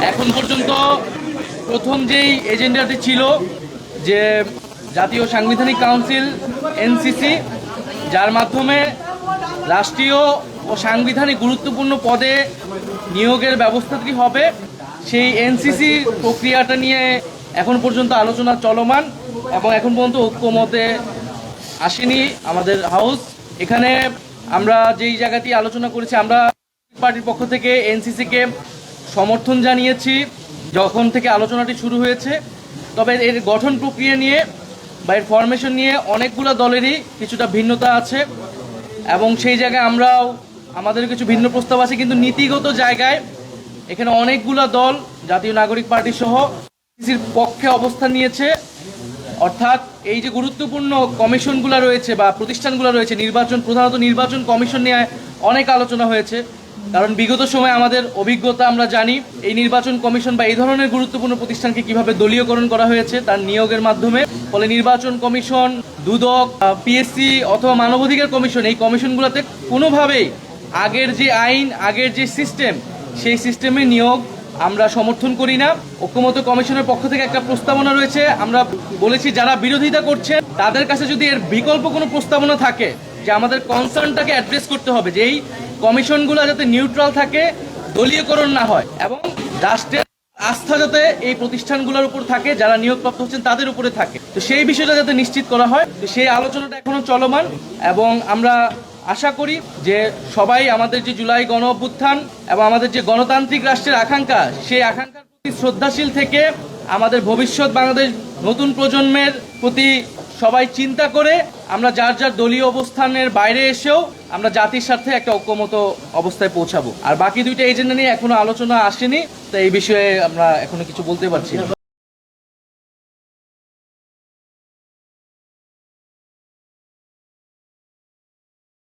এখন পর্যন্ত প্রথম যেই এজেন্ডাটি ছিল যে জাতীয় সাংবিধানিক কাউন্সিল এনসিসি, যার মাধ্যমে রাষ্ট্রীয় ও সাংবিধানিক গুরুত্বপূর্ণ পদে নিয়োগের ব্যবস্থাটি হবে, সেই এনসিসি প্রক্রিয়াটা নিয়ে এখন পর্যন্ত আলোচনা চলমান এবং এখন পর্যন্ত ঐক্যমতে আসেনি আমাদের হাউস। এখানে আমরা যেই জায়গাটি আলোচনা করেছি, আমরা পার্টির পক্ষ থেকে এনসিসিকে সমর্থন জানিয়েছি যখন থেকে আলোচনাটি শুরু হয়েছে। তবে এর গঠন প্রক্রিয়া নিয়ে বা এর ফরমেশন নিয়ে অনেকগুলো দলেরই কিছুটা ভিন্নতা আছে এবং সেই জায়গায় আমরাও আমাদের কিছু ভিন্ন প্রস্তাব আছে, কিন্তু নীতিগত জায়গায় এখানে অনেকগুলো দল জাতীয় নাগরিক পার্টি সহ এনসিসির পক্ষে অবস্থান নিয়েছে। অর্থাৎ এই যে গুরুত্বপূর্ণ কমিশনগুলো রয়েছে বা প্রতিষ্ঠানগুলো রয়েছে, প্রধানত নির্বাচন কমিশন নিয়ে অনেক আলোচনা হয়েছে, কারণ বিগত সময়ে আমাদের অভিজ্ঞতা আমরা জানি এই নির্বাচন কমিশন বা এই ধরনের গুরুত্বপূর্ণ প্রতিষ্ঠানকে কিভাবে দলীয়করণ করা হয়েছে তার নিয়োগের মাধ্যমে। ফলে নির্বাচন কমিশন, দুদক, পিএসসি অথবা মানবাধিকার কমিশন, এই কমিশনগুলোতে কোনোভাবেই আগের যে আইন, আগের যে সিস্টেম, সেই সিস্টেমে নিয়োগ আমরা সমর্থন করি না। ঐক্যমত্য কমিশনের পক্ষ থেকে একটা প্রস্তাবনা রয়েছে, আমরা বলেছি যারা বিরোধিতা করছেন তাদের কাছে যদি এর বিকল্প কোনো প্রস্তাবনা থাকে, যে আমাদের কনসার্নটাকে অ্যাড্রেস করতে হবে যে এই কমিশনগুলো যাতে নিউট্রাল থাকে, দলীয়করণ না হয় এবং রাষ্ট্রের আস্থা যাতে এই প্রতিষ্ঠানগুলোর উপর থাকে, যারা নিয়োগপ্রাপ্ত হচ্ছেন তাদের উপরে থাকে, তো সেই বিষয়টা যাতে নিশ্চিত করা হয়। তো সেই আলোচনাটা এখনো চলমান এবং আমরা আশা করি যে সবাই আমাদের যে জুলাই গণ অভ্যুত্থান এবং আমাদের যে গণতান্ত্রিক রাষ্ট্রের আকাঙ্ক্ষা, সেই আকাঙ্ক্ষার প্রতি শ্রদ্ধাশীল থেকে আমাদের ভবিষ্যৎ বাংলাদেশ নতুন প্রজন্মের প্রতি সবাই চিন্তা করে আমরা যার যার দলীয় অবস্থানের বাইরে এসেও আমরা জাতির স্বার্থে একটা ঐক্যমত অবস্থায় পৌঁছাবো। আর বাকি দুইটা এজেন্ডা নিয়ে এখনো আলোচনা আসেনি, তো এই বিষয়ে আমরা এখনো কিছু বলতে পারছি না।